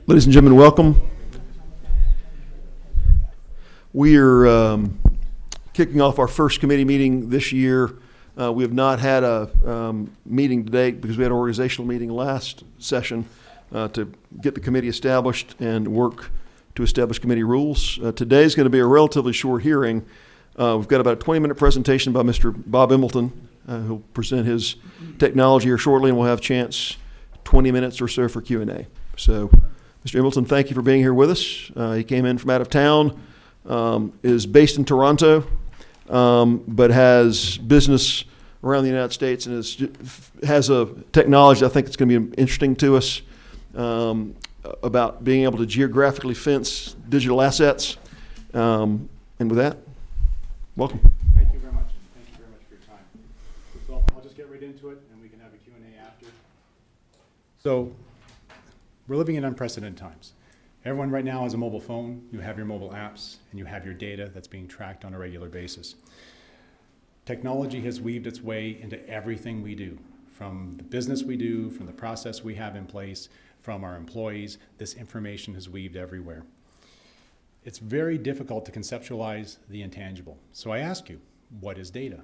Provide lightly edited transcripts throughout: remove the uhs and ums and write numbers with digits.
Ladies and gentlemen, welcome. We are kicking off our first committee meeting this year. We have not had a meeting to date because we had an organizational meeting last session to get the committee established and work to establish committee rules. Today is going to be a relatively short hearing. We've got about a 20-minute presentation by Mr. Bob Embleton, who'll present his technology here shortly, and we'll have a chance 20 minutes or so for Q&A. So, Mr. Embleton, thank you for being here with us. He came in from out of town, is based in Toronto, but has business around the United States and has a technology I think that's going to be interesting to us about being able to geographically fence digital assets. And with that, welcome. Thank you very much. Thank you very much for your time. So I'll just get right into it, and we can have a Q&A after. So we're living in unprecedented times. Everyone right now has a mobile phone. You have your mobile apps, and you have your data that's being tracked on a regular basis. Technology has weaved its way into everything we do, from the business we do, from the process we have in place, from our employees. This information has weaved everywhere. It's very difficult to conceptualize the intangible. So I ask you, what is data?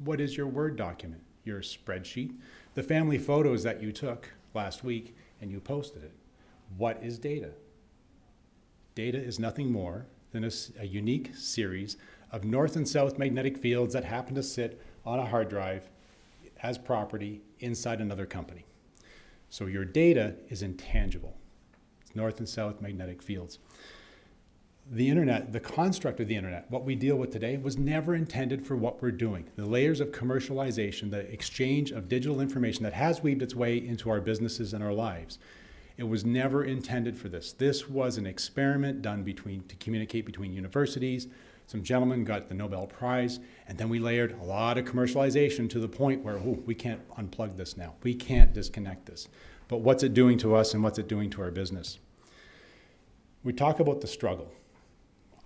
What is your Word document, your spreadsheet, the family photos that you took last week and you posted it? What is data? Data is nothing more than a unique series of north and south magnetic fields that happen to sit on a hard drive as property inside another company. So your data is intangible. It's north and south magnetic fields. The internet, the construct of the internet, what we deal with today, was never intended for what we're doing. The layers of commercialization, the exchange of digital information that has weaved its way into our businesses and our lives, it was never intended for this. This was an experiment done to communicate between universities. Some gentlemen got the Nobel Prize, and then we layered a lot of commercialization to the point where, we can't unplug this now. We can't disconnect this. But what's it doing to us and what's it doing to our business? We talk about the struggle.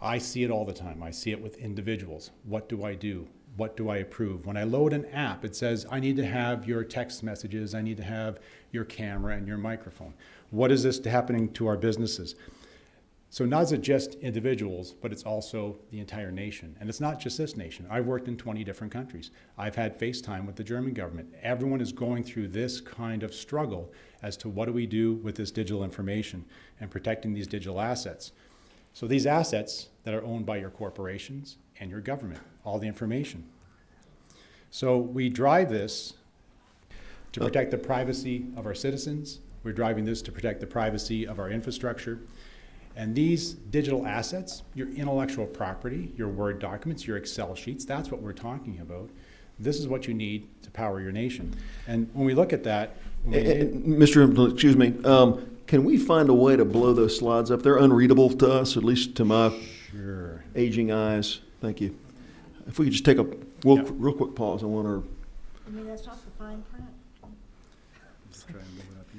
I see it all the time. I see it with individuals. What do I do? What do I approve? When I load an app, it says, I need to have your text messages, I need to have your camera and your microphone. What is this happening to our businesses? So not is it just individuals, but it's also the entire nation. And it's not just this nation. I've worked in 20 different countries. I've had FaceTime with the German government. Everyone is going through this kind of struggle as to what do we do with this digital information and protecting these digital assets. So these assets that are owned by your corporations and your government, all the information. So we drive this to protect the privacy of our citizens. We're driving this to protect the privacy of our infrastructure. And these digital assets, your intellectual property, your Word documents, your Excel sheets, that's what we're talking about. This is what you need to power your nation. And when we look at that... Mr. Excuse me. Can we find a way to blow those slides up? They're unreadable to us, at least to my aging eyes. Thank you. If we could just take a real quick pause. I want to... I mean, that's not the fine print.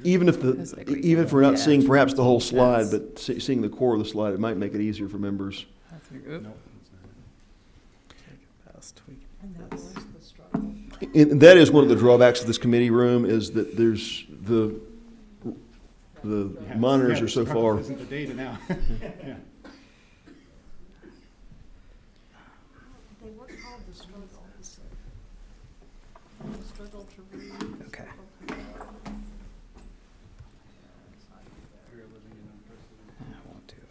Even if we're not seeing perhaps the whole slide, but seeing the core of the slide, it might make it easier for members. And that was the struggle. And that is one of the drawbacks of this committee room, is that there's the monitors are so far. Isn't the data now? Yeah. They were called the struggle. The struggle to read. Okay. I won't do it.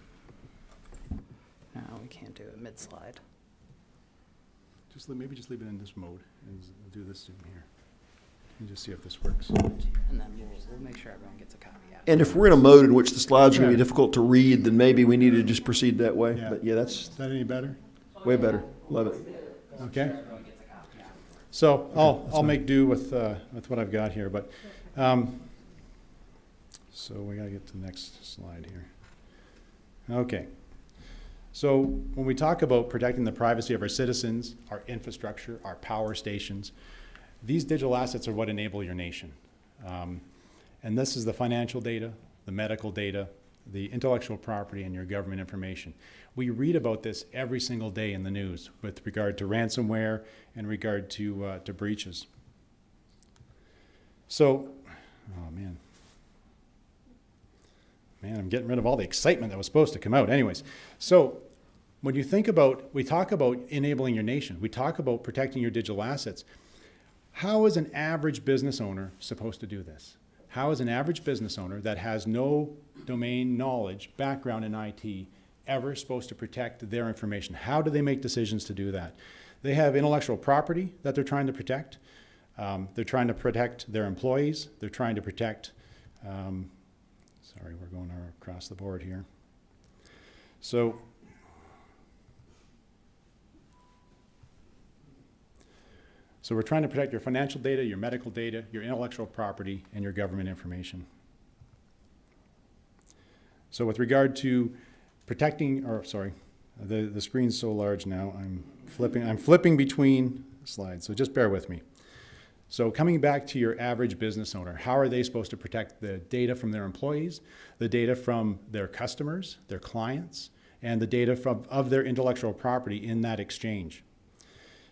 No, we can't do it mid-slide. Maybe just leave it in this mode and we'll do this Zoom here. And just see if this works. And then we'll make sure everyone gets a copy out. And if we're in a mode in which the slides are going to be difficult to read, then maybe we need to just proceed that way. Yeah. But yeah, that's Is that any better? way better. Love it. Okay. So I'll make do with what I've got here, but so we got to get to the next slide here. Okay. So when we talk about protecting the privacy of our citizens, our infrastructure, our power stations, these digital assets are what enable your nation. And this is the financial data, the medical data, the intellectual property, and your government information. We read about this every single day in the news with regard to ransomware and regard to breaches. So, oh man. Man, I'm getting rid of all the excitement that was supposed to come out. Anyways, so when you think about, we talk about enabling your nation, we talk about protecting your digital assets. How is an average business owner supposed to do this? How is an average business owner that has no domain knowledge, background in IT, ever supposed to protect their information? How do they make decisions to do that? They have intellectual property that they're trying to protect. They're trying to protect their employees. They're trying to protect, sorry, we're going across the board here. So we're trying to protect your financial data, your medical data, your intellectual property, and your government information. So with regard to protecting, or sorry, the screen's so large now, I'm flipping between slides, so just bear with me. So coming back to your average business owner, how are they supposed to protect the data from their employees, the data from their customers, their clients, and the data of their intellectual property in that exchange?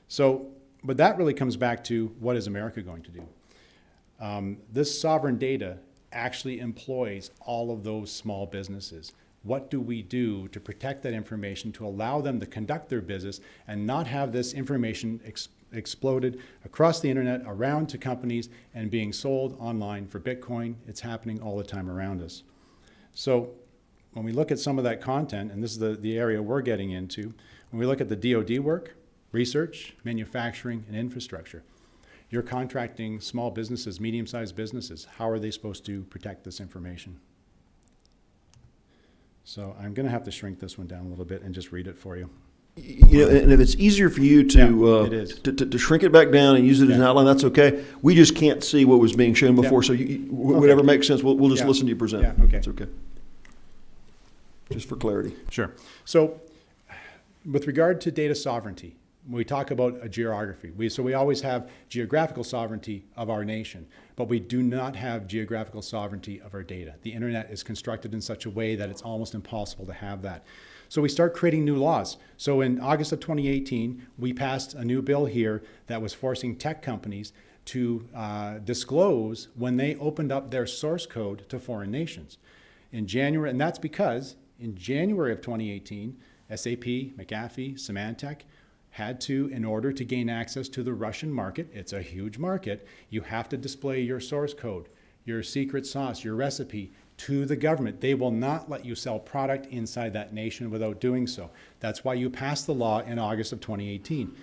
So, but that really comes back to, what is America going to do? This sovereign data actually employs all of those small businesses. What do we do to protect that information, to allow them to conduct their business and not have this information exploded across the internet, around to companies, and being sold online for Bitcoin? It's happening all the time around us. So when we look at some of that content, and this is the area we're getting into, when we look at the DoD work, research, manufacturing, and infrastructure, you're contracting small businesses, medium-sized businesses. How are they supposed to protect this information? So I'm going to have to shrink this one down a little bit and just read it for you. You know, and if it's easier for you to, it is. to shrink it back down and use it as an outline, that's okay. We just can't see what was being shown before, so whatever makes sense, we'll just listen to you present. Yeah, okay. It's okay. Just for clarity. Sure. So with regard to data sovereignty, when we talk about a geography, we always have geographical sovereignty of our nation, but we do not have geographical sovereignty of our data. The internet is constructed in such a way that it's almost impossible to have that. So we start creating new laws. So in August of 2018, we passed a new bill here that was forcing tech companies to disclose when they opened up their source code to foreign nations. In January, and that's because in January of 2018, SAP, McAfee, Symantec had to, in order to gain access to the Russian market, it's a huge market, you have to display your source code, your secret sauce, your recipe to the government. They will not let you sell product inside that nation without doing so. That's why you passed the law in August of 2018.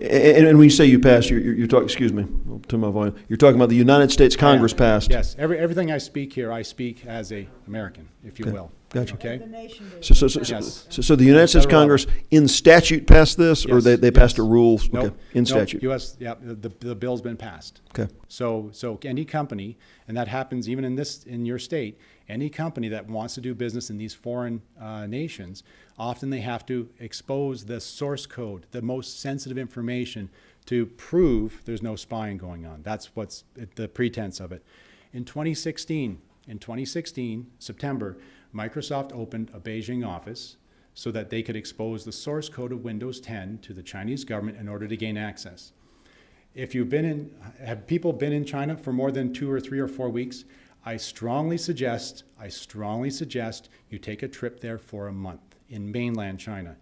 And when you say you passed, you're talking, excuse me, I'll turn my volume. You're talking about the United States Congress passed. Yes, everything I speak here, I speak as an American, if you will. Gotcha. Okay? The nation did. Yes. So the United States Federal Congress in statute passed this, or Yes, they passed a yes. rule? Nope, Okay, in nope, statute. US, yeah, the bill's been passed. Okay. So any company, and that happens even in your state, any company that wants to do business in these foreign nations, often they have to expose the source code, the most sensitive information, to prove there's no spying going on. That's what's the pretense of it. In 2016, September, Microsoft opened a Beijing office so that they could expose the source code of Windows 10 to the Chinese government in order to gain access. If you've have people been in China for more than 2 or 3 or 4 weeks, I strongly suggest you take a trip there for a month in mainland China.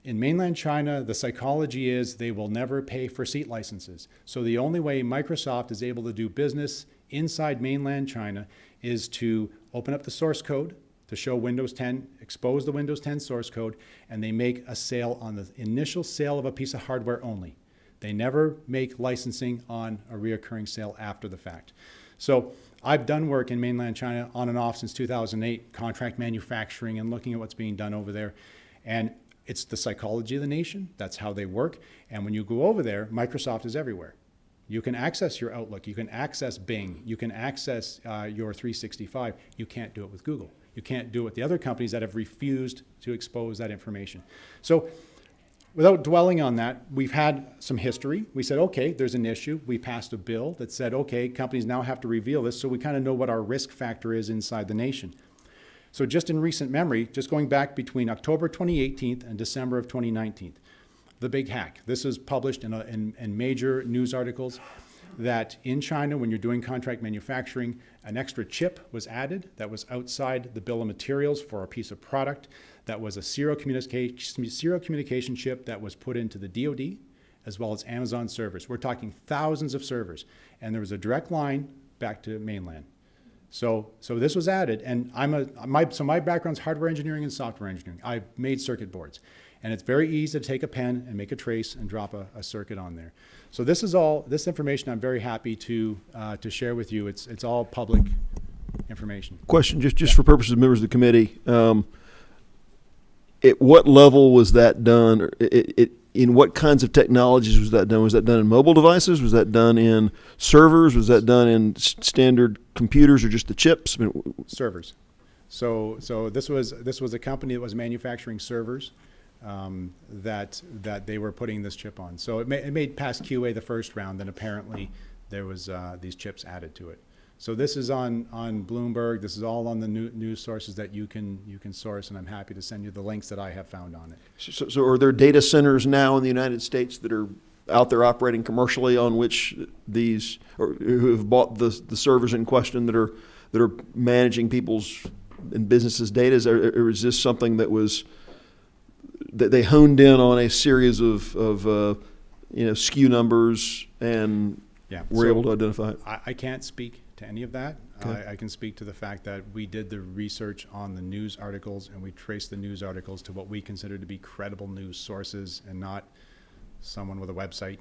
In mainland China, the psychology is they will never pay for seat licenses. So the only way Microsoft is able to do business inside mainland China is to open up the source code to show Windows 10, expose the Windows 10 source code, and they make a sale on the initial sale of a piece of hardware only. They never make licensing on a reoccurring sale after the fact. So I've done work in mainland China on and off since 2008, contract manufacturing and looking at what's being done over there. And it's the psychology of the nation. That's how they work. And when you go over there, Microsoft is everywhere. You can access your Outlook. You can access Bing. You can access your 365. You can't do it with Google. You can't do it with the other companies that have refused to expose that information. So without dwelling on that, we've had some history. We said, okay, there's an issue. We passed a bill that said, okay, companies now have to reveal this, so we kind of know what our risk factor is inside the nation. So just in recent memory, just going back between October 2018 and December of 2019, the big hack. This is published in major news articles. that in China, when you're doing contract manufacturing, an extra chip was added that was outside the bill of materials for a piece of product. That was a serial communication chip that was put into the DoD as well as Amazon servers. We're talking thousands of servers. And there was a direct line back to mainland. So this was added, and my background's hardware engineering and software engineering. I've made circuit boards. And it's very easy to take a pen and make a trace and drop a circuit on there. So this information I'm very happy to share with you. It's all public information. Question, just for purposes of members of the committee, at what level was that done? Or in what kinds of technologies was that done? Was that done in mobile devices? Was that done in servers? Was that done in standard computers or just the chips? I mean, Servers. So this was a company that was manufacturing servers that they were putting this chip on. So it made past QA the first round, then apparently there was these chips added to it. So this is on Bloomberg. This is all on the news sources that you can source, and I'm happy to send you the links that I have found on it. so are there data centers now in the United States that are out there operating commercially on which these, or who have bought the servers in question that are managing people's and businesses' data? Or is this something that they honed in on a series of SKU numbers and were able to identify it? I can't speak to any of that. Okay. I can speak to the fact that we did the research on the news articles, and we traced the news articles to what we consider to be credible news sources and not someone with a website.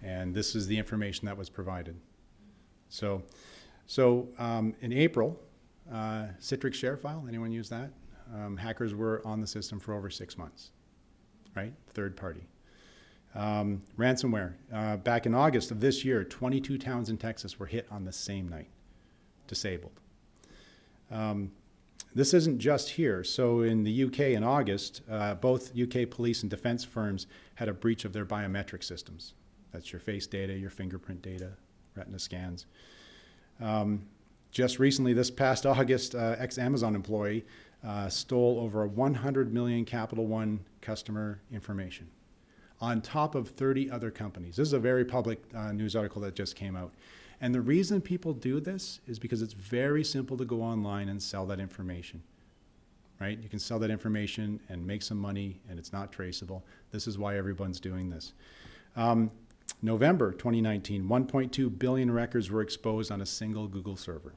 And this is the information that was provided. So in April, Citrix ShareFile, anyone use that? Hackers were on the system for over 6 months, right? Third party. Ransomware. Back in August of this year, 22 towns in Texas were hit on the same night, disabled. This isn't just here. So in the UK in August, both UK police and defense firms had a breach of their biometric systems. That's your face data, your fingerprint data, retina scans. Just recently, this past August, ex-Amazon employee stole over 100 million Capital One customer information on top of 30 other companies. This is a very public news article that just came out. And the reason people do this is because it's very simple to go online and sell that information, right? You can sell that information and make some money, and it's not traceable. This is why everyone's doing this. November 2019, 1.2 billion records were exposed on a single Google server.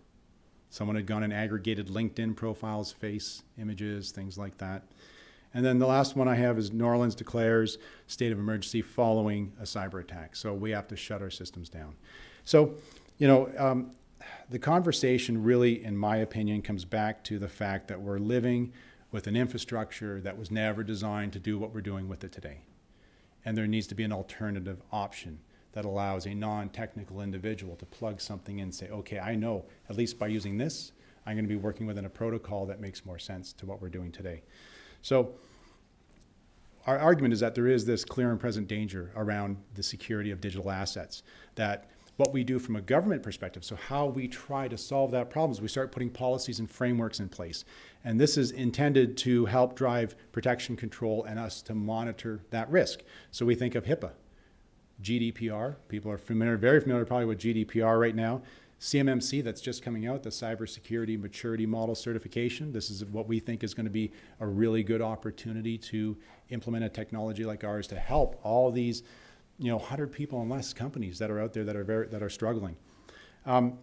Someone had gone and aggregated LinkedIn profiles, face images, things like that. And then the last one I have is New Orleans declares state of emergency following a cyber attack. So we have to shut our systems down. So, the conversation really, in my opinion, comes back to the fact that we're living with an infrastructure that was never designed to do what we're doing with it today. And there needs to be an alternative option that allows a non-technical individual to plug something in and say, okay, I know, at least by using this, I'm going to be working within a protocol that makes more sense to what we're doing today. So our argument is that there is this clear and present danger around the security of digital assets, that what we do from a government perspective, so how we try to solve that problem is we start putting policies and frameworks in place. And this is intended to help drive protection control and us to monitor that risk. So we think of HIPAA, GDPR. People are very familiar probably with GDPR right now. CMMC, that's just coming out, the Cybersecurity Maturity Model Certification. This is what we think is going to be a really good opportunity to implement a technology like ours to help all these 100 people and less companies that are out there that are struggling. When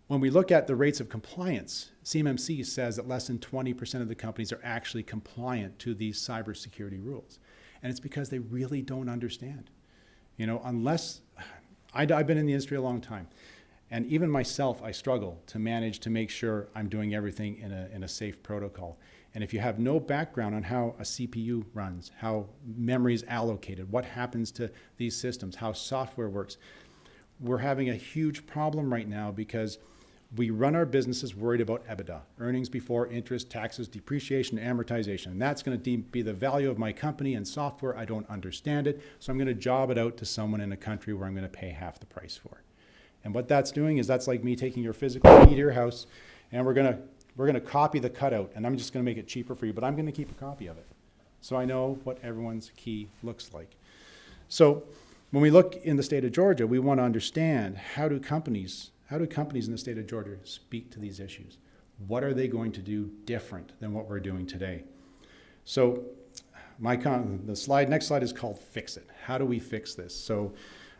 we look at the rates of compliance, CMMC says that less than 20% of the companies are actually compliant to these cybersecurity rules. And it's because they really don't understand. I've been in the industry a long time. And even myself, I struggle to manage to make sure I'm doing everything in a safe protocol. And if you have no background on how a CPU runs, how memory is allocated, what happens to these systems, how software works, we're having a huge problem right now because we run our businesses worried about EBITDA, earnings before interest, taxes, depreciation, amortization. And that's going to be the value of my company and software. I don't understand it, so I'm going to job it out to someone in a country where I'm going to pay half the price for it. And what that's doing is that's like me taking your physical key to your house, and we're going to copy the cutout, and I'm just going to make it cheaper for you, but I'm going to keep a copy of it. So I know what everyone's key looks like. So When we look in the state of Georgia, we want to understand how do companies in the state of Georgia speak to these issues? What are they going to do different than what we're doing today? So next slide is called Fix It. How do we fix this? So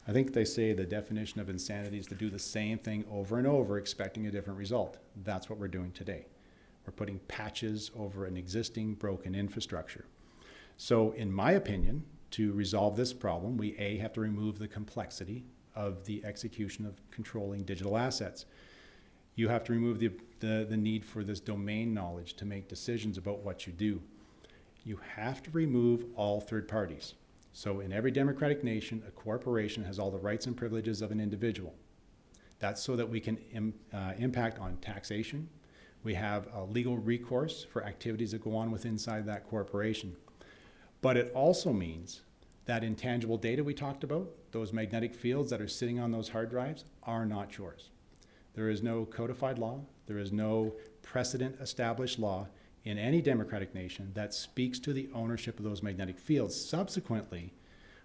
I think they say the definition of insanity is to do the same thing over and over, expecting a different result. That's what we're doing today. We're putting patches over an existing broken infrastructure. So in my opinion, to resolve this problem, we have to remove the complexity of the execution of controlling digital assets. You have to remove the need for this domain knowledge to make decisions about what you do. You have to remove all third parties. So in every democratic nation, a corporation has all the rights and privileges of an individual. That's so that we can impact on taxation. We have a legal recourse for activities that go on inside that corporation. But it also means that intangible data we talked about, those magnetic fields that are sitting on those hard drives, are not yours. There is no codified law, there is no precedent established law in any democratic nation that speaks to the ownership of those magnetic fields. Subsequently,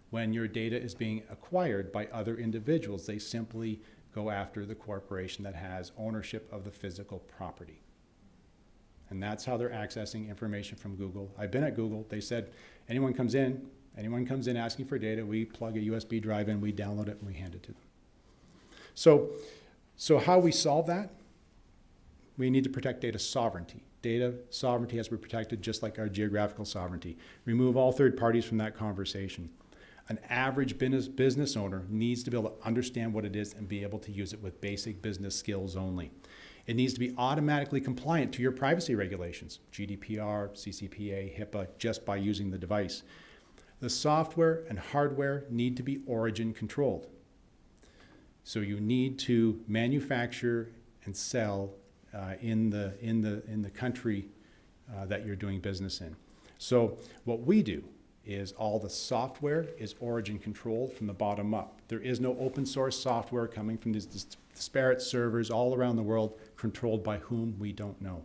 when your data is being acquired by other individuals, they simply go after the corporation that has ownership of the physical property. And that's how they're accessing information from Google. I've been at Google. They said, anyone comes in asking for data, we plug a USB drive in, we download it, and we hand it to them. So how we solve that? We need to protect data sovereignty. Data sovereignty has to be protected just like our geographical sovereignty. Remove all third parties from that conversation. An average business owner needs to be able to understand what it is and be able to use it with basic business skills only. It needs to be automatically compliant to your privacy regulations, GDPR, CCPA, HIPAA, just by using the device. The software and hardware need to be origin controlled. So you need to manufacture and sell in the country that you're doing business in. So what we do is all the software is origin controlled from the bottom up. There is no open source software coming from these disparate servers all around the world, controlled by whom we don't know.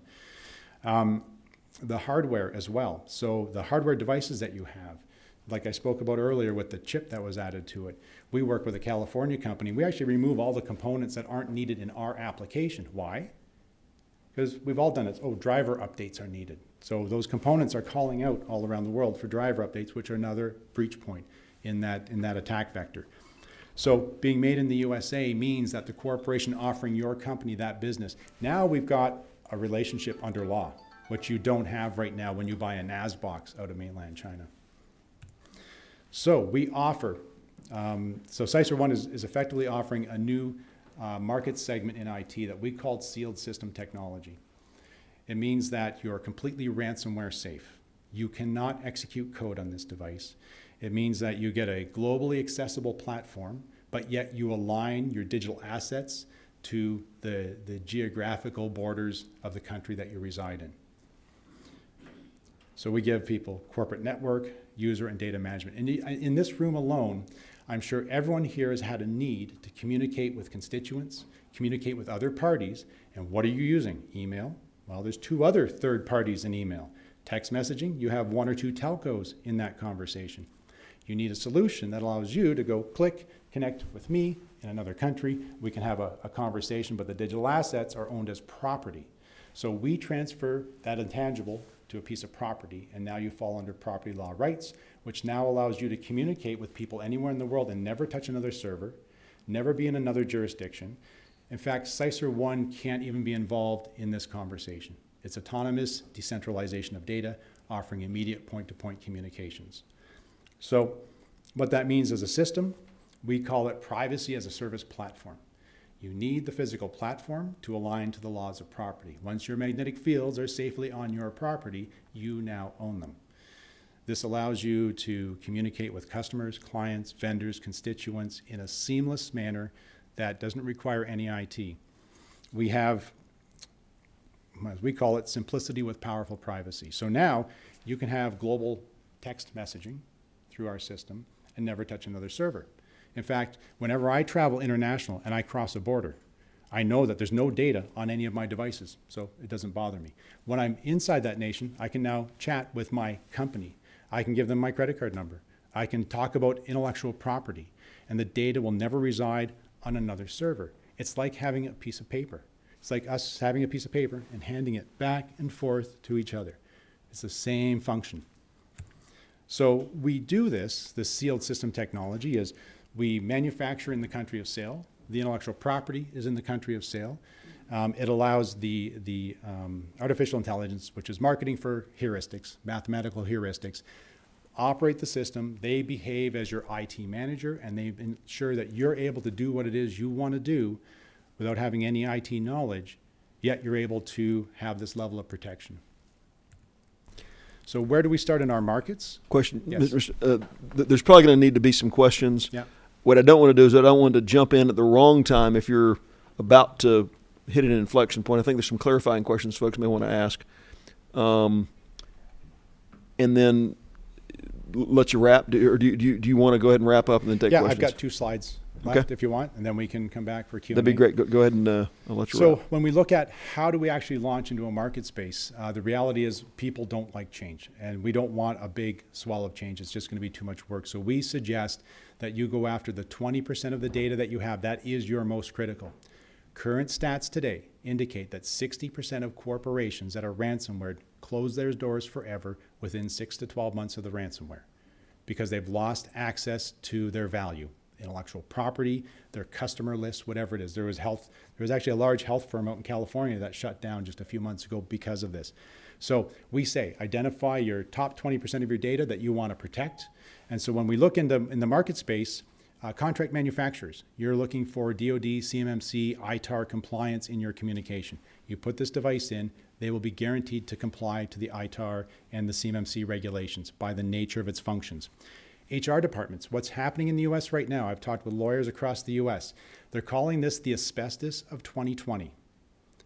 The hardware as well. So the hardware devices that you have, like I spoke about earlier with the chip that was added to it, we work with a California company. We actually remove all the components that aren't needed in our application. Why? Because we've all done it. Oh, driver updates are needed. So those components are calling out all around the world for driver updates, which are another breach point in that attack vector. So being made in the USA means that the corporation offering your company that business, now we've got a relationship under law, which you don't have right now when you buy a NAS box out of mainland China. So we offer, so Cycer One is effectively offering a new market segment in IT that we called sealed system technology. It means that you're completely ransomware safe. You cannot execute code on this device. It means that you get a globally accessible platform, but yet you align your digital assets to the geographical borders of the country that you reside in. So we give people corporate network, user, and data management. And in this room alone, I'm sure everyone here has had a need to communicate with constituents, communicate with other parties, and what are you using? Email? Well, there's two other third parties in email. Text messaging, you have one or two telcos in that conversation. You need a solution that allows you to go click, connect with me in another country. We can have a conversation, but the digital assets are owned as property. So we transfer that intangible to a piece of property, and now you fall under property law rights, which now allows you to communicate with people anywhere in the world and never touch another server, never be in another jurisdiction. In fact, Cycer One can't even be involved in this conversation. It's autonomous decentralization of data, offering immediate point-to-point communications. So what that means as a system, we call it privacy as a service platform. You need the physical platform to align to the laws of property. Once your magnetic fields are safely on your property, you now own them. This allows you to communicate with customers, clients, vendors, constituents in a seamless manner that doesn't require any IT. We have, as we call it, simplicity with powerful privacy. So now you can have global text messaging through our system and never touch another server. In fact, whenever I travel international and I cross a border, I know that there's no data on any of my devices, so it doesn't bother me. When I'm inside that nation, I can now chat with my company. I can give them my credit card number. I can talk about intellectual property. and the data will never reside on another server. It's like having a piece of paper. It's like us having a piece of paper and handing it back and forth to each other. It's the same function. So we do this sealed system technology is we manufacture in the country of sale. The intellectual property is in the country of sale. It allows the artificial intelligence, which is marketing for heuristics, mathematical heuristics, operate the system. They behave as your IT manager, and they ensure that you're able to do what it is you want to do without having any IT knowledge, yet you're able to have this level of protection. So where do we start in our markets? Question. Yes. There's probably going to need to be some questions. Yeah. What I don't want to do is I don't want to jump in at the wrong time if you're about to hit an inflection point. I think there's some clarifying questions folks may want to ask. And then let you wrap, or do you want to go ahead and wrap up and then take questions? I've got 2 slides left if you want, and then we can come back for Q&A. That'd be great. Go ahead and I'll let you So wrap. when we look at how do we actually launch into a market space, the reality is people don't like change, and we don't want a big swell of change. It's just going to be too much work. So we suggest that you go after the 20% of the data that you have. That is your most critical. Current stats today indicate that 60% of corporations that are ransomware close their doors forever within 6 to 12 months of the ransomware because they've lost access to their value, intellectual property, their customer list, whatever it is. There was actually a large health firm out in California that shut down just a few months ago because of this. So we say identify your top 20% of your data that you want to protect. And so when we look in the market space, contract manufacturers, you're looking for DoD, CMMC, ITAR compliance in your communication. You put this device in, they will be guaranteed to comply to the ITAR and the CMMC regulations by the nature of its functions. HR departments, what's happening in the US right now, I've talked with lawyers across the US, they're calling this the asbestos of 2020.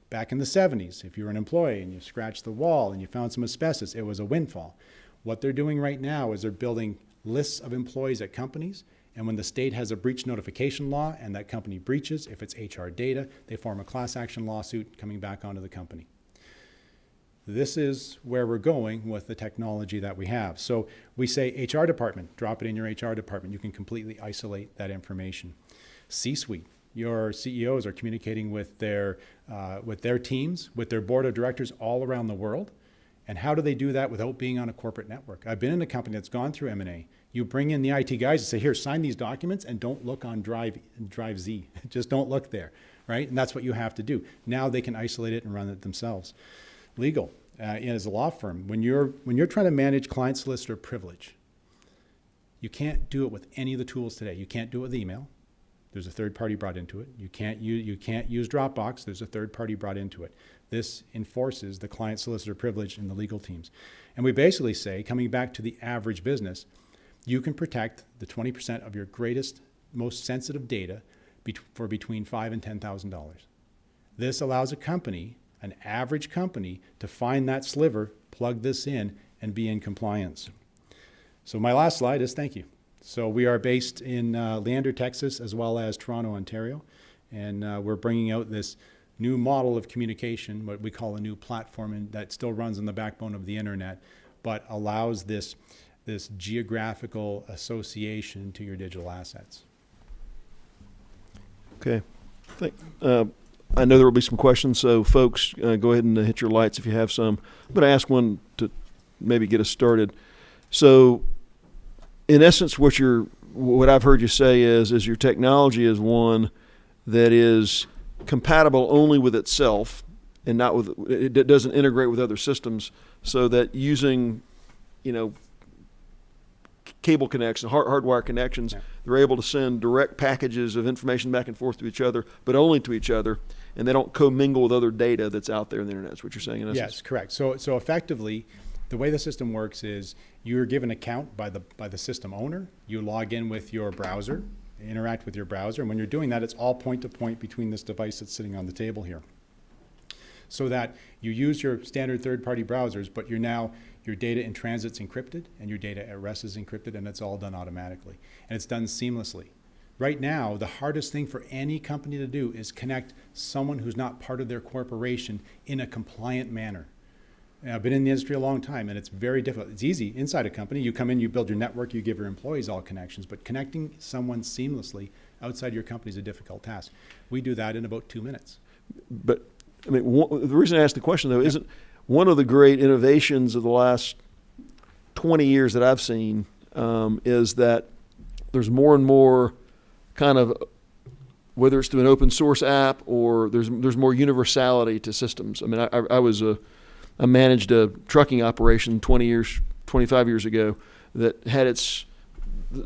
Back in the 70s, if you were an employee and you scratched the wall and you found some asbestos, it was a windfall. What they're doing right now is they're building lists of employees at companies, and when the state has a breach notification law and that company breaches, if it's HR data, they form a class action lawsuit coming back onto the company. This is where we're going with the technology that we have. So we say HR department, drop it in your HR department. You can completely isolate that information. C-suite, your CEOs are communicating with their teams, with their board of directors all around the world. And how do they do that without being on a corporate network? I've been in a company that's gone through M&A. You bring in the IT guys and say, here, sign these documents and don't look on Drive Z. Just don't look there, right? And that's what you have to do. Now they can isolate it and run it themselves. Legal, as a law firm, when you're trying to manage client solicitor privilege, you can't do it with any of the tools today. You can't do it with email. There's a third party brought into it. You can't use Dropbox. There's a third party brought into it. This enforces the client solicitor privilege in the legal teams. And we basically say, coming back to the average business, you can protect the 20% of your greatest, most sensitive data for between $5,000 and $10,000. This allows a company, an average company, to find that sliver, plug this in, and be in compliance. So my last slide is thank you. So we are based in Leander, Texas, as well as Toronto, Ontario. And we're bringing out this new model of communication, what we call a new platform, and that still runs on the backbone of the internet, but allows this geographical association to your digital assets. Okay. I know there will be some questions, so folks, go ahead and hit your lights if you have some. I'm going to ask one to maybe get us started. So, in essence, what I've heard you say is your technology is one that is compatible only with itself and not with it doesn't integrate with other systems, so that using, cable connections, hardwire connections, Yeah. they're able to send direct packages of information back and forth to each other, but only to each other, and they don't commingle with other data that's out there in the internet. That's what you're saying in essence. Yes, correct. So effectively, the way the system works is you're given an account by the system owner. You log in with your browser, interact with your browser, and when you're doing that, it's all point-to-point between this device that's sitting on the table here. So that you use your standard third-party browsers, but your data in transit's encrypted, and your data at rest is encrypted, and it's all done automatically. And it's done seamlessly. Right now, the hardest thing for any company to do is connect someone who's not part of their corporation in a compliant manner. I've been in the industry a long time, and it's very difficult. It's easy inside a company. You come in, you build your network, you give your employees all connections, but connecting someone seamlessly outside your company is a difficult task. We do that in about 2 minutes. But, I mean, the reason I asked the question, though, isn't one of the great innovations of the last 20 years that I've seen is that there's more and more kind of, whether it's through an open source app or there's more universality to systems. I mean, I managed a trucking operation 25 years ago that had its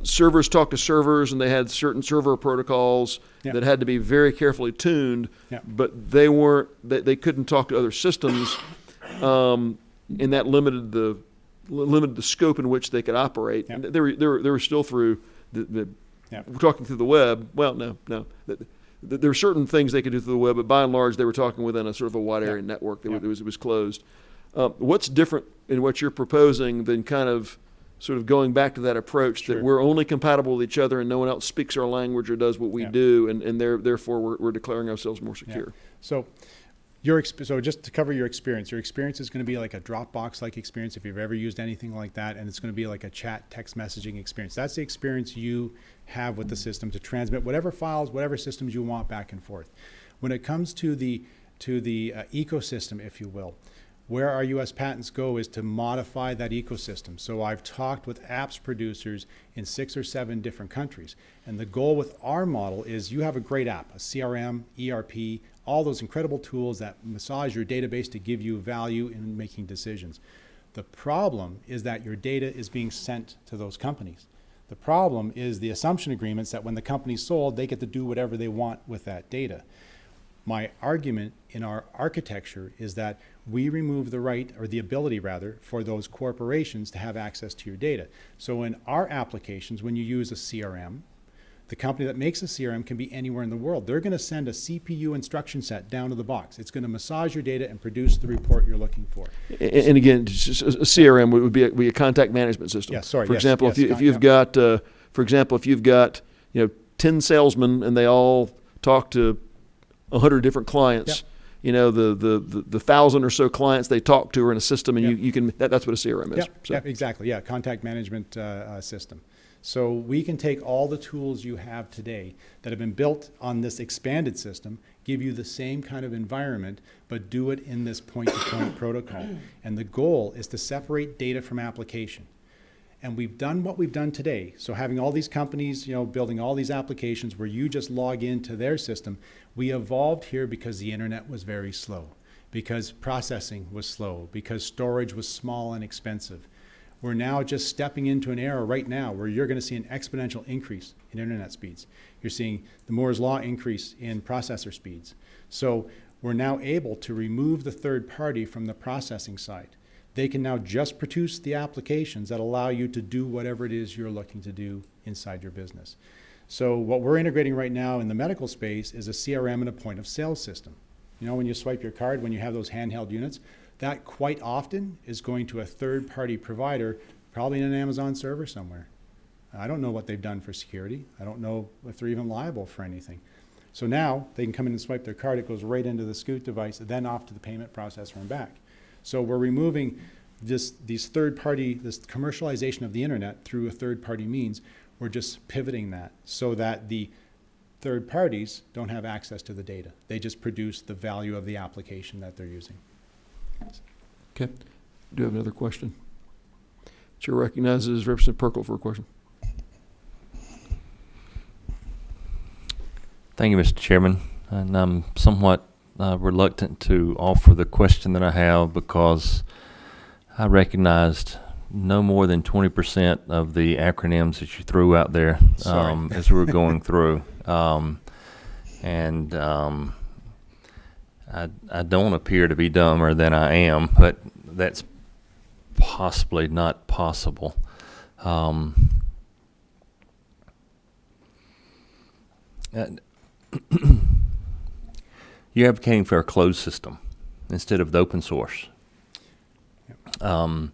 servers talk to servers, and they had certain server protocols that had to be very carefully tuned, but they couldn't talk to other systems, and that limited the scope in which they could operate. And they were still through we're talking through the web. Well, no. There were certain things they could do through the web, but by and large, they were talking within a sort of a wide area network. It was closed. What's different in what you're proposing than kind of sort of going back to that approach that we're only compatible with each other and no one else speaks our language or does what we do, and therefore we're declaring ourselves more secure? So just to cover your experience is going to be like a Dropbox-like experience if you've ever used anything like that, and it's going to be like a chat text messaging experience. That's the experience you have with the system to transmit whatever files, whatever systems you want back and forth. When it comes to the ecosystem, if you will, where our U.S. patents go is to modify that ecosystem. So I've talked with apps producers in 6 or 7 different countries. And the goal with our model is you have a great app, a CRM, ERP, all those incredible tools that massage your database to give you value in making decisions. The problem is that your data is being sent to those companies. The problem is the assumption agreements that when the company's sold, they get to do whatever they want with that data. My argument in our architecture is that we remove the right, or the ability rather, for those corporations to have access to your data. So in our applications, when you use a CRM, the company that makes a CRM can be anywhere in the world. They're going to send a CPU instruction set down to the box. It's going to massage your data and produce the report you're looking for. And again, just a CRM would be a contact management system. Yeah, sorry. For example, if you've got 10 salesmen and they all talk to 100 different clients, the 1,000 or so clients they talk to are in a system, and you can that's what a CRM is. Yeah, exactly. Yeah, contact management system. So we can take all the tools you have today that have been built on this expanded system, give you the same kind of environment, but do it in this point-to-point protocol. And the goal is to separate data from application. And we've done what we've done today. So having all these companies, building all these applications where you just log into their system, we evolved here because the internet was very slow, because processing was slow, because storage was small and expensive. We're now just stepping into an era right now where you're going to see an exponential increase in internet speeds. You're seeing the Moore's Law increase in processor speeds. So we're now able to remove the third party from the processing side. They can now just produce the applications that allow you to do whatever it is you're looking to do inside your business. So what we're integrating right now in the medical space is a CRM and a point of sale system. When you swipe your card, when you have those handheld units, that quite often is going to a third-party provider, probably in an Amazon server somewhere. I don't know what they've done for security. I don't know if they're even liable for anything. So now they can come in and swipe their card. It goes right into the Scoot device, then off to the payment processor and back. So we're removing this commercialization of the internet through a third-party means. We're just pivoting that so that the third parties don't have access to the data. They just produce the value of the application that they're using. Okay. Do you have another question? Chair recognizes Representative Perkle for a question. Thank you, Mr. Chairman. And I'm somewhat reluctant to offer the question that I have because I recognized no more than 20% of the acronyms that you threw out there as we were going through. I don't appear to be dumber than I am, but that's possibly not possible. You're advocating for a closed system instead of the open source. And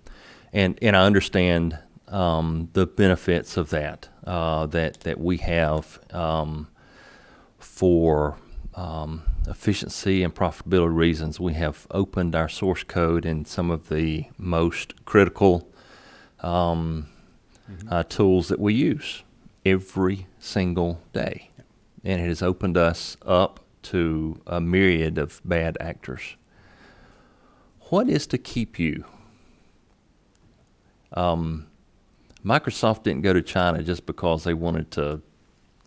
I understand the benefits of that we have for efficiency and profitability reasons, we have opened our source code in some of the most critical tools that we use every single day. And it has opened us up to a myriad of bad actors. What is to keep you? Microsoft didn't go to China just because they wanted to,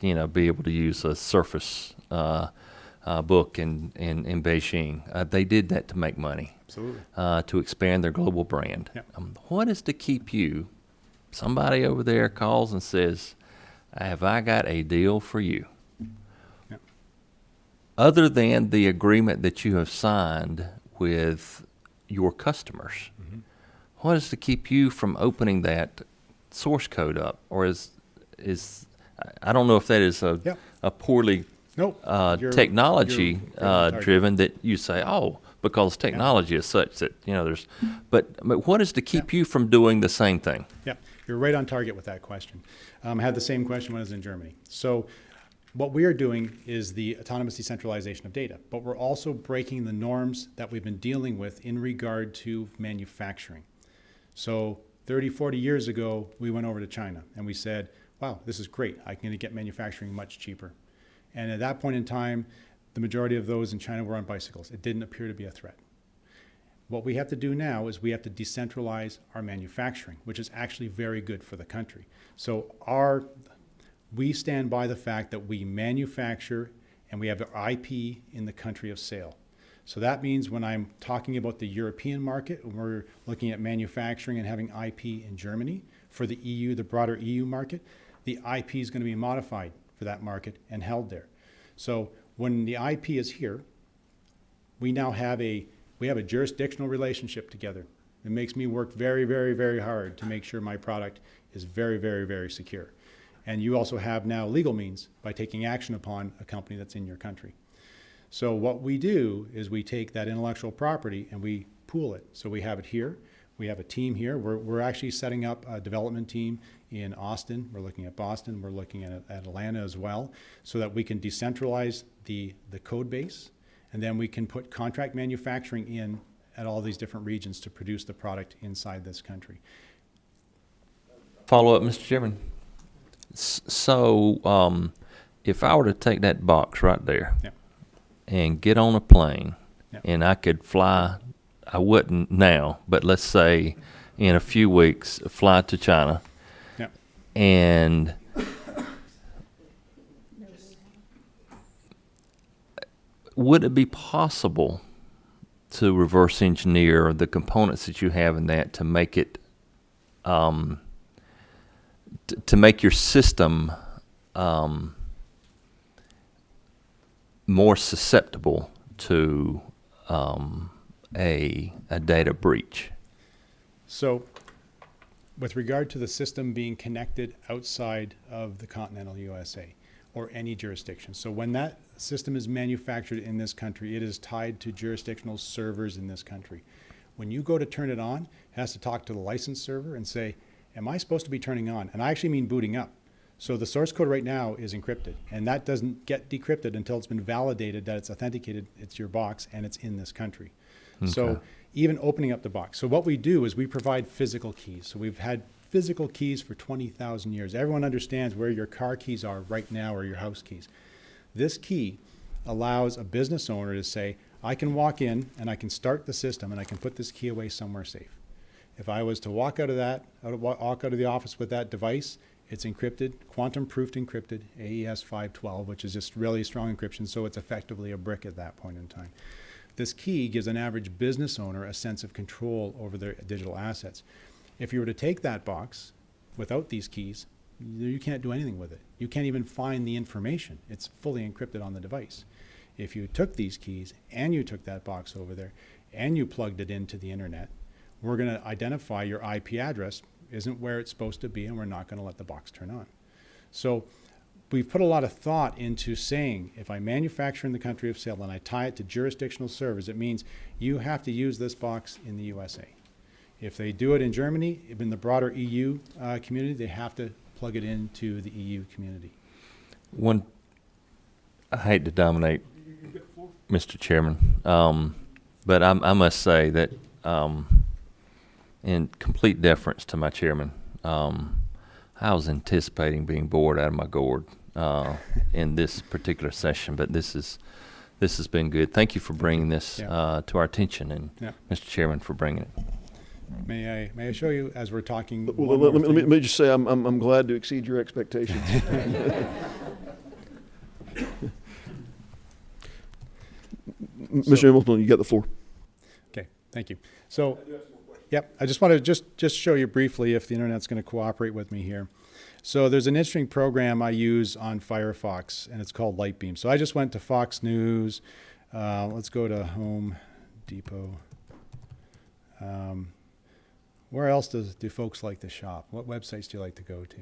be able to use a Surface book in Beijing. They did that to make money, Absolutely. to expand their global brand. Yep. What is to keep you? Somebody over there calls and says, "Have I got a deal for you?" Yep. Other than the agreement that you have signed with your customers, what is to keep you from opening that source code up? Or is I don't know if that is Yep. a poorly Nope. technology you're right on target. driven that you say, oh, because technology is such that there's, but what is to keep you from doing the same thing? Yeah, you're right on target with that question. I had the same question when I was in Germany. So what we are doing is the autonomous decentralization of data, but we're also breaking the norms that we've been dealing with in regard to manufacturing. So 30, 40 years ago, we went over to China and we said, wow, this is great. I can get manufacturing much cheaper. And at that point in time, the majority of those in China were on bicycles. It didn't appear to be a threat. What we have to do now is we have to decentralize our manufacturing, which is actually very good for the country. So we stand by the fact that we manufacture and we have our IP in the country of sale. So that means when I'm talking about the European market, we're looking at manufacturing and having IP in Germany. For the EU, the broader EU market, the IP is going to be modified for that market and held there. So when the IP is here, we now have a jurisdictional relationship together. It makes me work very, very, very hard to make sure my product is very, very, very secure. And you also have now legal means by taking action upon a company that's in your country. So what we do is we take that intellectual property and we pool it. So we have it here. We have a team here. We're actually setting up a development team in Austin. We're looking at Boston. We're looking at Atlanta as well, so that we can decentralize the code base, and then we can put contract manufacturing in at all these different regions to produce the product inside this country. Follow up, Mr. Chairman. So, if I were to take that box right there Yeah. and get on a plane, Yeah. and I could fly, I wouldn't now, but let's say in a few weeks, fly to China, Yeah. and would it be possible to reverse engineer the components that you have in that to make it to make your system more susceptible to a data breach? So with regard to the system being connected outside of the continental USA or any jurisdiction, so when that system is manufactured in this country, it is tied to jurisdictional servers in this country. When you go to turn it on, it has to talk to the license server and say, am I supposed to be turning on? And I actually mean booting up. So the source code right now is encrypted, and that doesn't get decrypted until it's been validated that it's authenticated, it's your box, and it's in this country. So Okay. even opening up the box. So what we do is we provide physical keys. So we've had physical keys for 20,000 years. Everyone understands where your car keys are right now or your house keys. This key allows a business owner to say, I can walk in and I can start the system and I can put this key away somewhere safe. If I was to walk out of the office with that device, it's encrypted, quantum-proofed encrypted, AES 512, which is just really strong encryption, so it's effectively a brick at that point in time. This key gives an average business owner a sense of control over their digital assets. If you were to take that box without these keys, you can't do anything with it. You can't even find the information. It's fully encrypted on the device. If you took these keys and you took that box over there and you plugged it into the internet, we're going to identify your IP address isn't where it's supposed to be, and we're not going to let the box turn on. So we've put a lot of thought into saying, if I manufacture in the country of sale and I tie it to jurisdictional servers, it means you have to use this box in the USA. If they do it in Germany, in the broader EU community, they have to plug it into the EU community. I hate to dominate Mr. Chairman. But I must say that, in complete deference to my chairman, I was anticipating being bored out of my gourd in this particular session, but this has been good. Thank you for bringing this Yeah. to our attention, and Yeah. Mr. Chairman for bringing it. May I show you as we're talking? Well, one let more me, let me, thing? let me just say, I'm glad to exceed your expectations. Mr. Hamilton, you got the floor. Okay, thank you. So, yep, I just want to just show you briefly if the internet's going to cooperate with me here. So there's an interesting program I use on Firefox, and it's called Lightbeam. So I just went to Fox News. Let's go to Home Depot. Where else do folks like to shop? What websites do you like to go to?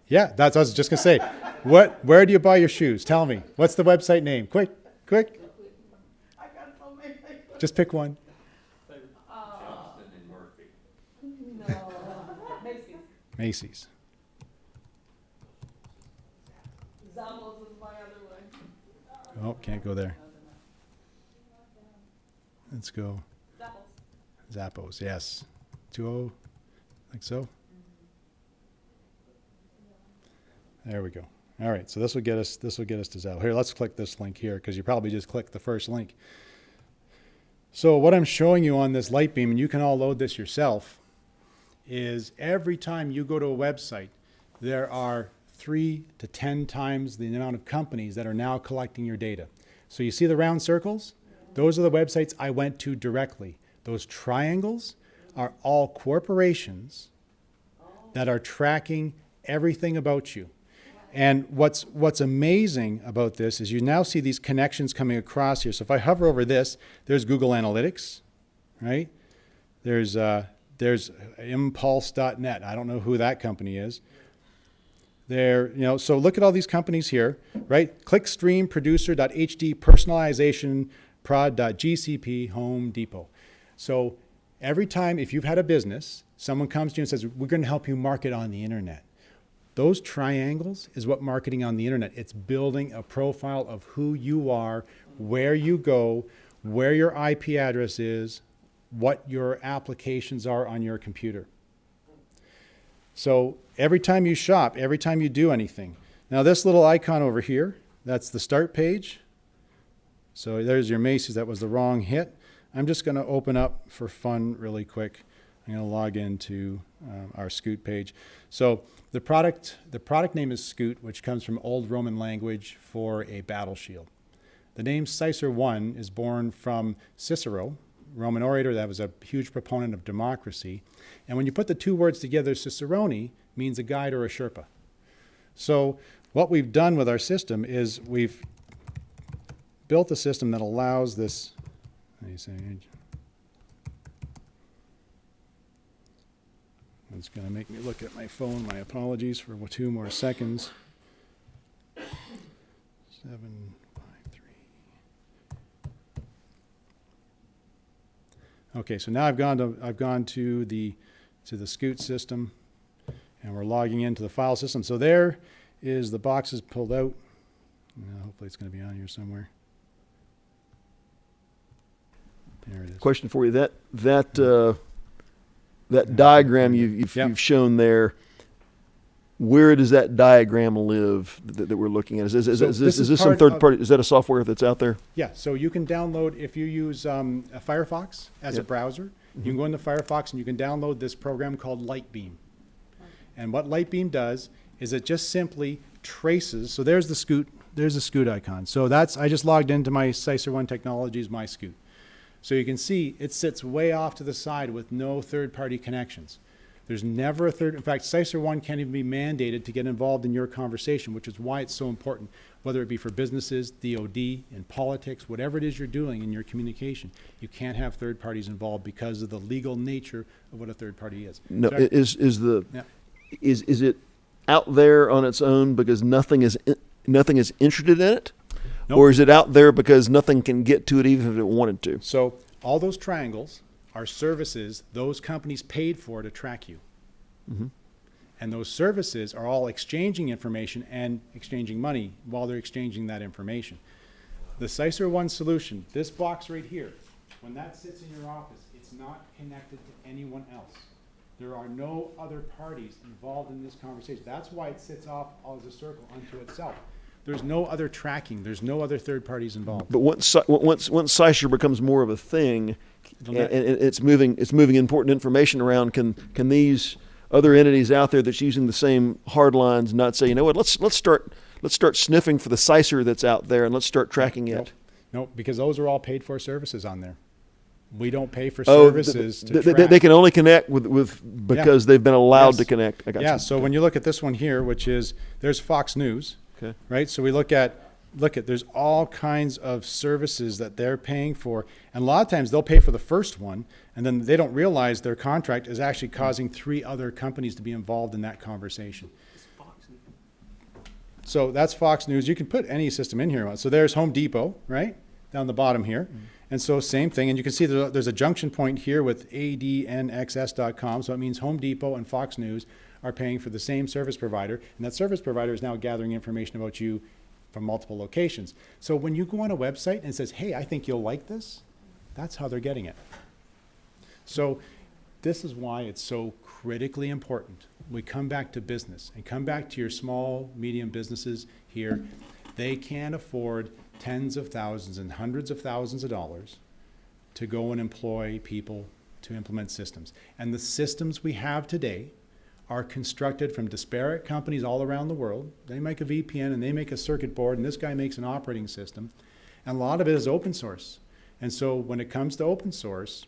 Yeah, that's what I was just gonna say. Where do you buy your shoes? Tell me. What's the website name? Quick. Just pick one. Macy's. Oh, can't go there. Let's go. Zappos, yes. 2-0, like so. There we go. All right, so this will get us to Zappos. Here, let's click this link here because you probably just clicked the first link. So what I'm showing you on this Lightbeam, and you can all load this yourself, is every time you go to a website, there are 3 to 10 times the amount of companies that are now collecting your data. So you see the round circles? Those are the websites I went to directly. Those triangles are all corporations that are tracking everything about you. And what's amazing about this is you now see these connections coming across here. So if I hover over this, there's Google Analytics, right? There's Impulse.net. I don't know who that company is. So look at all these companies here, right? Clickstream, Producer.hd, Personalization, Prod.gcp, Home Depot. So every time, if you've had a business, someone comes to you and says, we're going to help you market on the internet. Those triangles is what marketing on the internet. It's building a profile of who you are, where you go, where your IP address is, what your applications are on your computer. So every time you shop, every time you do anything. Now this little icon over here, that's the start page. So there's your Macy's. That was the wrong hit. I'm just going to open up for fun really quick. I'm going to log into our Scoot page. So the product name is Scoot, which comes from Old Roman language for a battle shield. The name Cicer I is born from Cicero, Roman orator that was a huge proponent of democracy. And when you put the two words together, Cicerone means a guide or a Sherpa. So what we've done with our system is we've built a system that allows this. It's going to make me look at my phone. My apologies for 2 more seconds. 753. Okay, so now I've gone to the Scoot system, and we're logging into the file system. So there is the boxes pulled out. Hopefully it's going to be on here somewhere. There it is. Question for you: that diagram Yep. you've shown there, where does that diagram live that we're looking at? Is this some part third of- party? Is that a software that's out there? Yeah, so you can download, if you use a Firefox as a Yep. browser, you can go into Firefox and you can download this program called Lightbeam. And what Lightbeam does is it just simply traces, so there's the Scoot icon. So I just logged into my Cicer I Technologies, my Scoot. So you can see it sits way off to the side with no third-party connections. There's never in fact, Cicer I can't even be mandated to get involved in your conversation, which is why it's so important, whether it be for businesses, DOD, in politics, whatever it is you're doing in your communication, you can't have third parties involved because of the legal nature of what a third party is. No, So I- Yeah. is it out there on its own because nothing is interested in it, Nope. or is it out there because nothing can get to it even if it wanted to? So all those triangles are services those companies paid for to track you. Mm-hmm. And those services are all exchanging information and exchanging money while they're exchanging that information. The CISR One solution, this box right here, when that sits in your office, it's not connected to anyone else. There are no other parties involved in this conversation. That's why it sits off as a circle unto itself. There's no other tracking. There's no other third parties involved. But once CISR becomes more of a thing, and it's moving important information around, can these other entities out there that's using the same hard lines not say, you know what, let's start sniffing for the CISR that's out there and let's start tracking it? Nope, because those are all paid for services on there. We don't pay for Oh, services to track. they can only connect with because they've been allowed Yes. to connect. I got Yeah, you. so when you look at this one here, which is, there's Fox News, Okay. right? So we look at, there's all kinds of services that they're paying for. And a lot of times they'll pay for the first one, and then they don't realize their contract is actually causing 3 other companies to be involved in that conversation. So that's Fox News. You can put any system in here. So there's Home Depot, right? Down the bottom here. And so same thing. And you can see there's a junction point here with adnxs.com. So it means Home Depot and Fox News are paying for the same service provider. And that service provider is now gathering information about you from multiple locations. So when you go on a website and it says, hey, I think you'll like this, that's how they're getting it. So this is why it's so critically important. We come back to business and come back to your small, medium businesses here. They can't afford tens of thousands and hundreds of thousands of dollars to go and employ people to implement systems. And the systems we have today are constructed from disparate companies all around the world. They make a VPN and they make a circuit board and this guy makes an operating system. And a lot of it is open source. And so when it comes to open source,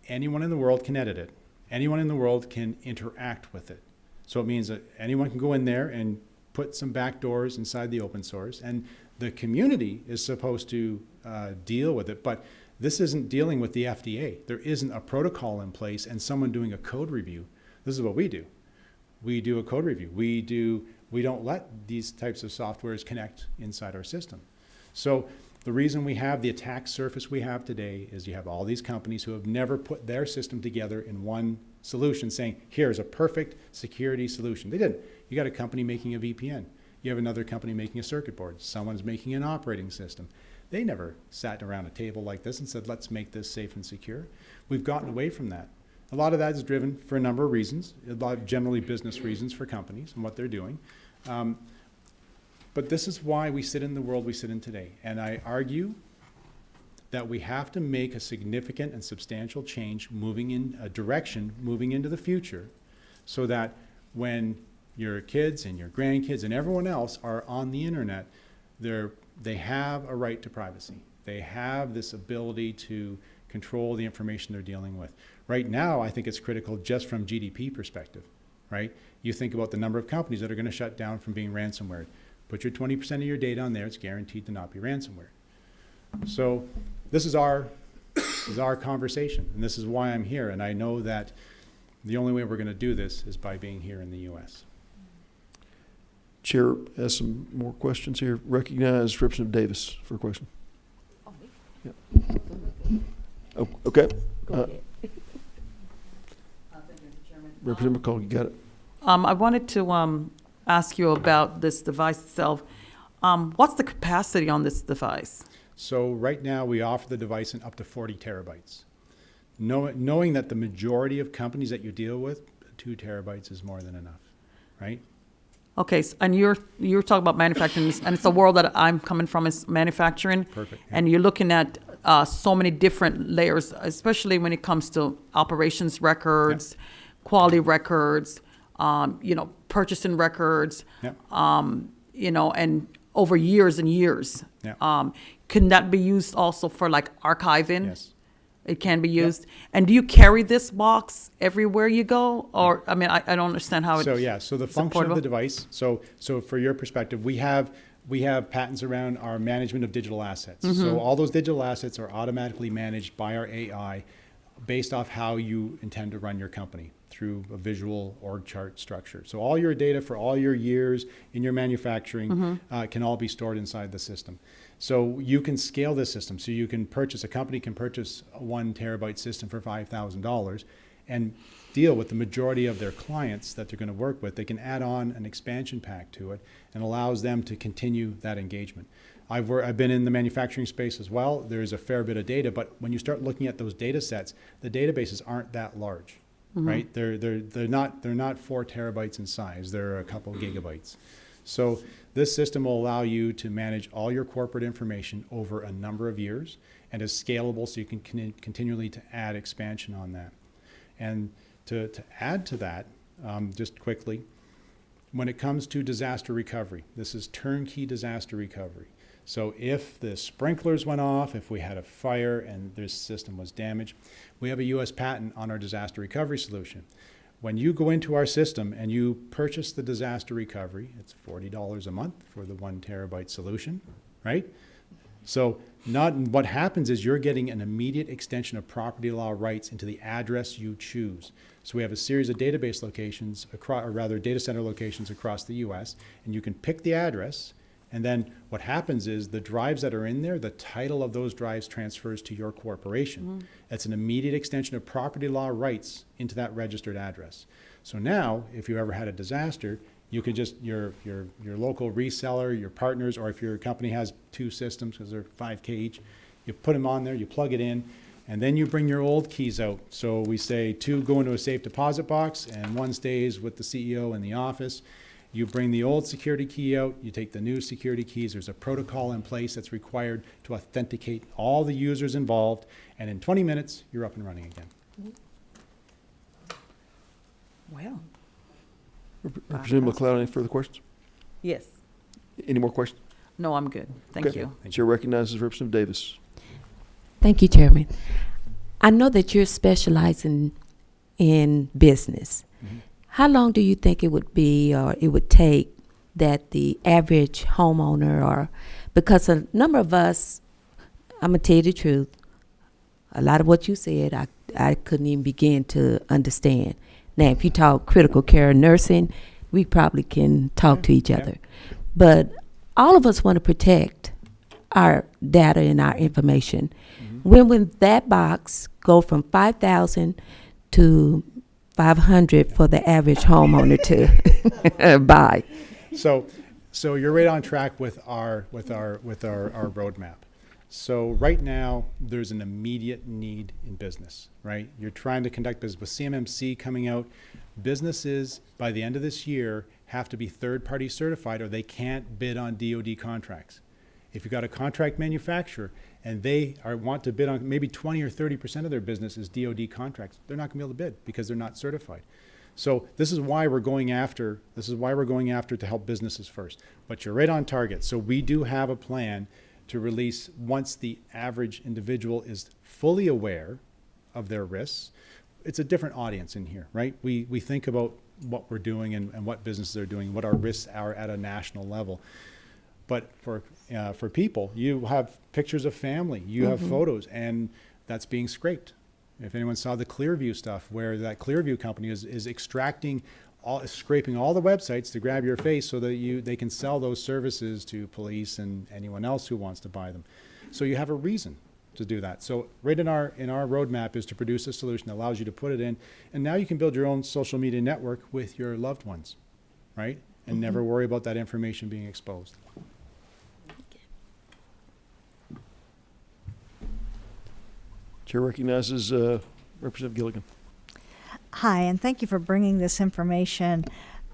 anyone in the world can edit it. Anyone in the world can interact with it. So it means that anyone can go in there and put some backdoors inside the open source, and the community is supposed to deal with it, but this isn't dealing with the FDA. There isn't a protocol in place and someone doing a code review. This is what we do. We do a code review. We don't let these types of softwares connect inside our system. So the reason we have the attack surface we have today is you have all these companies who have never put their system together in one solution saying, here's a perfect security solution. They didn't. You got a company making a VPN. You have another company making a circuit board. Someone's making an operating system. They never sat around a table like this and said, let's make this safe and secure. We've gotten away from that. A lot of that is driven for a number of reasons, a lot of generally business reasons for companies and what they're doing. But this is why we sit in the world we sit in today. And I argue that we have to make a significant and substantial change moving in a direction, moving into the future, so that when your kids and your grandkids and everyone else are on the internet, they have a right to privacy. They have this ability to control the information they're dealing with. Right now, I think it's critical just from GDP perspective, right? You think about the number of companies that are going to shut down from being ransomware. Put your 20% of your data on there, it's guaranteed to not be ransomware. So this is our conversation, and this is why I'm here, and I know that the only way we're going to do this is by being here in the U.S. Chair has some more questions here. Recognize Representative Davis for a question. Oh, okay. Representative McCall, you got it. I wanted to ask you about this device itself. What's the capacity on this device? So right now, we offer the device in up to 40 terabytes. Knowing that the majority of companies that you deal with, 2 terabytes is more than enough, right? Okay, and you're talking about manufacturing, and it's the world that I'm coming from is manufacturing. Perfect. And you're looking at so many different layers, especially when it comes to operations records, quality records, purchasing records, Yep. And over years and years. Yep. Can that be used also for like archiving? Yes. It can be used. And do you carry this box everywhere you go? Or, I mean, I don't understand how it. So yeah, so the is it function of portable? the device, so for your perspective, we have patents around our management of digital assets. Mm-hmm. So all those digital assets are automatically managed by our AI based off how you intend to run your company through a visual org chart structure. So all your data for all your years in your manufacturing Mm-hmm. can all be stored inside the system. So you can scale this system. So a company can purchase a 1 terabyte system for $5,000, and deal with the majority of their clients that they're going to work with. They can add on an expansion pack to it and allows them to continue that engagement. I've been in the manufacturing space as well. There's a fair bit of data, but when you start looking at those data sets, the databases aren't that large, right? They're not 4 terabytes in size. They're a couple gigabytes. So this system will allow you to manage all your corporate information over a number of years and is scalable, so you can continually to add expansion on that. And to add to that, just quickly, when it comes to disaster recovery, this is turnkey disaster recovery. So if the sprinklers went off, if we had a fire and this system was damaged, we have a US patent on our disaster recovery solution. When you go into our system and you purchase the disaster recovery, it's $40 a month for the 1 terabyte solution, right? So what happens is you're getting an immediate extension of property law rights into the address you choose. So we have a series of database locations, or rather data center locations across the US, and you can pick the address. And then what happens is the drives that are in there, the title of those drives transfers to your corporation. That's an immediate extension of property law rights into that registered address. So now, if you ever had a disaster, you could just, your local reseller, your partners, or if your company has 2 systems, because they're 5K each, you put them on there, you plug it in, and then you bring your old keys out. So we say 2 go into a safe deposit box, and 1 stays with the CEO in the office. You bring the old security key out, you take the new security keys. There's a protocol in place that's required to authenticate all the users involved, and in 20 minutes, you're up and running again. Well, Representative McLeod, any further questions? yes. Any more questions? No, I'm good. Thank Okay. you. Chair recognizes Representative Davis. Thank you, Chairman. I know that you're specializing in business. How long do you think it would be, or it would take, that the average homeowner, or because a number of us, I'm gonna tell you the truth, a lot of what you said, I couldn't even begin to understand. Now, if you talk critical care nursing, we probably can talk to each other. But all of us want to protect our data and our information. When will that box go from 5,000 to 500 for the average homeowner to buy? So you're right on track with our roadmap. So right now, there's an immediate need in business, right? You're trying to conduct business with CMMC coming out. Businesses, by the end of this year, have to be third-party certified, or they can't bid on DoD contracts. If you've got a contract manufacturer and they want to bid on maybe 20 or 30% of their business is DoD contracts, they're not gonna be able to bid because they're not certified. So this is why we're going after to help businesses first. But you're right on target. So we do have a plan to release once the average individual is fully aware of their risks. It's a different audience in here, right? We think about what we're doing and what businesses are doing, what our risks are at a national level. But for people, you have pictures of family, you have photos, and that's being scraped. If anyone saw the Clearview stuff, where that Clearview company is extracting, scraping all the websites to grab your face so that they can sell those services to police and anyone else who wants to buy them. So you have a reason to do that. So right in our roadmap is to produce a solution that allows you to put it in, and now you can build your own social media network with your loved ones, right? And never worry about that information being exposed. Chair recognizes Representative Gilligan. Hi, and thank you for bringing this information.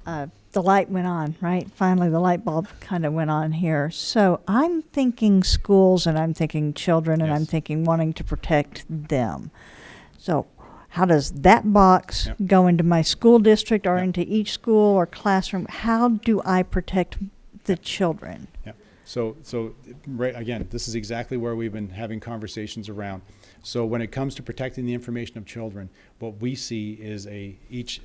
The light went on, right? Finally, the light bulb kind of went on here. So I'm thinking schools, and I'm thinking children, and I'm Yes. thinking wanting to protect them. So how does that box Yep. go into my school district or Yep. into each school or classroom? How do I protect the children? Yeah. So right, again, this is exactly where we've been having conversations around. So when it comes to protecting the information of children, what we see is each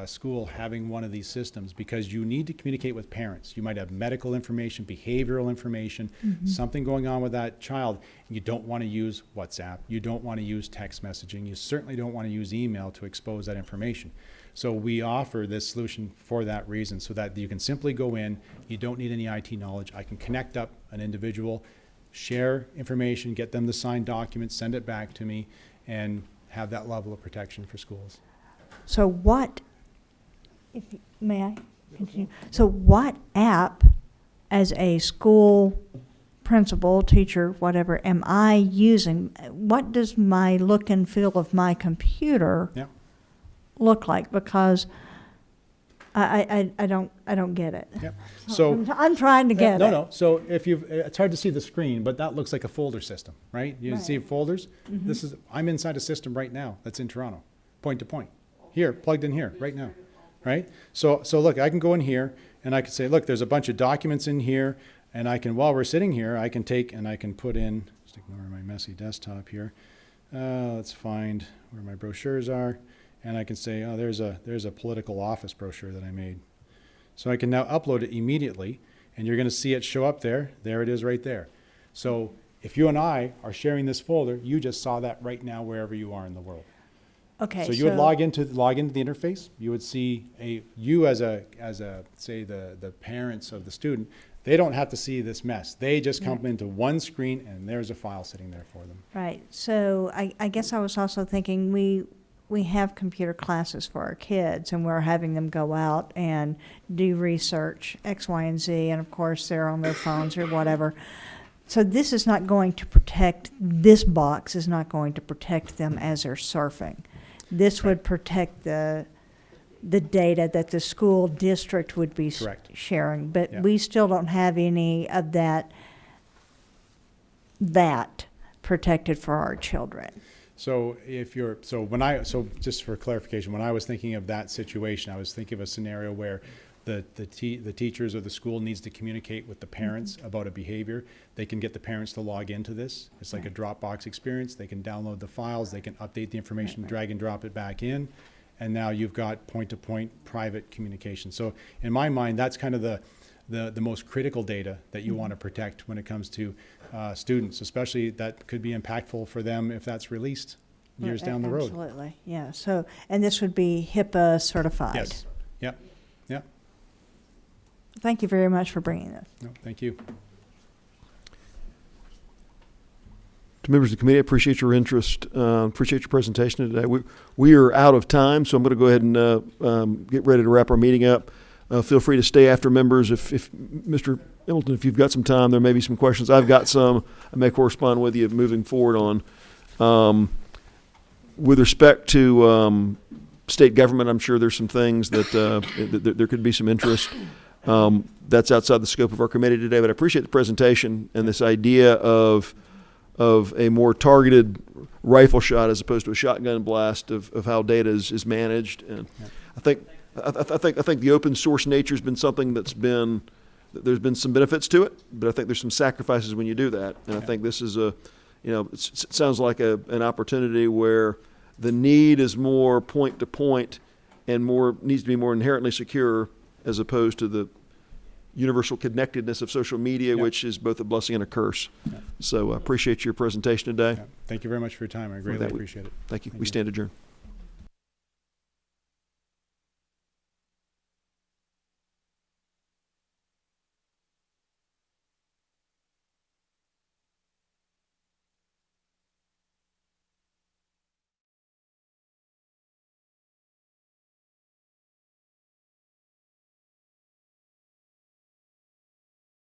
school having one of these systems, because you need to communicate with parents. You might have medical information, behavioral information, something going on with that child. You don't want to use WhatsApp. You don't want to use text messaging. You certainly don't want to use email to expose that information. So we offer this solution for that reason, so that you can simply go in. You don't need any IT knowledge. I can connect up an individual, share information, get them to sign documents, send it back to me, and have that level of protection for schools. So what, may I continue? So what app, as a school principal, teacher, whatever, am I using? What does my look and feel of my computer Yeah. look like? Because I don't get it. Yep. So. I'm trying to get No, it. no. So if you, it's hard to see the screen, but that looks like a folder system, right? You see Right. folders? This is, I'm inside a system right now that's in Toronto, point to point. Here, plugged in here, right now, right? So look, I can go in here and I can say, look, there's a bunch of documents in here, and I can, while we're sitting here, I can take and I can put in, just ignore my messy desktop here. Let's find where my brochures are. And I can say, oh, there's a political office brochure that I made. So I can now upload it immediately, and you're going to see it show up there. There it is right there. So if you and I are sharing this folder, you just saw that right now wherever you are in the world. Okay. So you would log into the interface. You would see you as a say the parents of the student. They don't have to see this mess. They just come into one screen, and there's a file sitting there for them. Right. So I guess I was also thinking we have computer classes for our kids, and we're having them go out and do research, X, Y, and Z, and of course they're on their phones or whatever. So this is not going to protect, this box is not going to protect them as they're surfing. This would protect the data that the school district would be Correct. sharing, but Yeah. we still don't have any of that protected for our children. So just for clarification, when I was thinking of that situation, I was thinking of a scenario where the teachers or the school needs to communicate with the parents about a behavior. They can get the parents to log into this. It's like a Dropbox experience. They can download the files, they can update the information, drag and drop it back in, and now you've got point-to-point private communication. So in my mind, that's kind of the most critical data that you want to protect when it comes to students, especially that could be impactful for them if that's released years down the road. Absolutely, yeah. So, and this would be HIPAA certified. Yes, yep, yep, Thank you very much for bringing this. no, thank you. To members of the committee, I appreciate your interest, appreciate your presentation today. We are out of time, so I'm going to go ahead and get ready to wrap our meeting up. Feel free to stay after, members. If Mr. Hamilton, if you've got some time, there may be some questions. I've got some. I may correspond with you moving forward on. With respect to state government, I'm sure there's some things that there could be some interest. That's outside the scope of our committee today, but I appreciate the presentation and this idea of a more targeted rifle shot as opposed to a shotgun blast of how data is managed. And I think the open source nature has been something there's been some benefits to it, but I think there's some sacrifices when you do that. And I think this is it sounds like an opportunity where the need is more point to point and needs to be more inherently secure as opposed to the universal connectedness of social media, Yeah. which is both a blessing and a curse. Yeah. So I appreciate your presentation today. Yeah. Thank you very much for your time. I greatly that, appreciate it. Thank you. Thank We you. stand adjourned.